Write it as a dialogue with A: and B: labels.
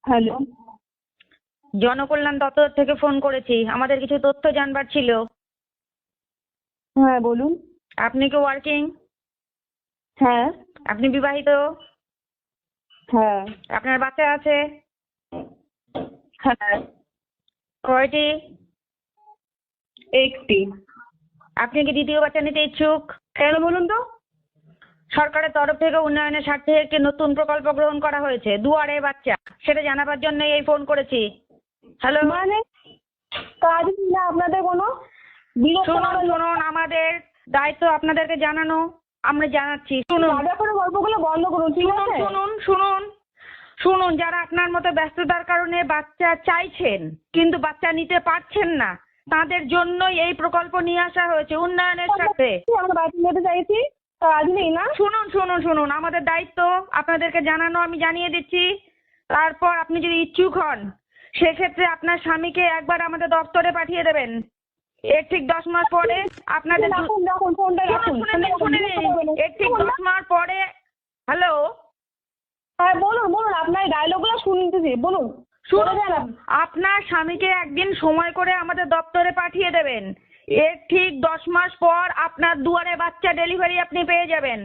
A: Hello.
B: Janakalyan দপ্তর থেকে phone করেছি, আমাদের কিছু তথ্য জানবার ছিল।
A: হ্যাঁ বলুন।
B: আপনি কি ওয়ার্কিং?
A: হ্যাঁ।
B: আপনি বিবাহিত?
A: হ্যাঁ।
B: আপনার বাচ্চা আছে?
A: হ্যাঁ।
B: কয়টি?
A: একটি।
B: আপনি কি দ্বিতীয় বাচ্চা নিতে ইচ্ছুক?
A: কেন বলুন তো?
B: সরকারের তরফ থেকে উন্নয়নের স্বার্থে একটি নতুন প্রকল্প গ্রহণ করা হয়েছে, দুয়ারে বাচ্চা, সেটা জানাবার জন্য এই ফোন করেছি। হ্যালো,
A: মানে কাজ না আপনাদের কোনো? বিরক্ত
B: শুনুন
A: করার
B: শুনুন, আমাদের দায়িত্ব আপনাদেরকে জানানো, আমরা জানাচ্ছি। শুনুন
A: রাজা করে গল্পগুলো বন্ধ করুন, ঠিক
B: শুনুন
A: আছে?
B: শুনুন শুনুন শুনুন, যারা আপনার মতো ব্যস্ততার কারণে বাচ্চা চাইছেন কিন্তু বাচ্চা নিতে পারছেন না, তাদের জন্যই এই প্রকল্প নিয়ে আসা হয়েছে উন্নয়নের স্বার্থে।
A: আমরা বাড়ি যেতে চাইছি, কাজ নেই না?
B: শুনুন শুনুন শুনুন, আমাদের দায়িত্ব আপনাদেরকে জানানো, আমি জানিয়ে দিচ্ছি। তারপর আপনি যদি ইচ্ছুক হন, সেক্ষেত্রে আপনার স্বামীকে একবার আমাদের দপ্তরে পাঠিয়ে দেবেন। এর ঠিক 10 মাস পরে আপনাদের
A: রাখুন রাখুন ফোনটা রাখুন।
B: শুনে নিন, এর ঠিক 10 মাস পরে। হ্যালো,
A: হ্যাঁ বলুন বলুন, আপনার ডায়লগগুলো শুনতেছি, বলুন।
B: শুনুন, আপনার স্বামীকে একদিন সময় করে আমাদের দপ্তরে পাঠিয়ে দেবেন। এর ঠিক 10 মাস পর আপনার দুয়ারে বাচ্চা ডেলিভারি আপনি পেয়ে যাবেন।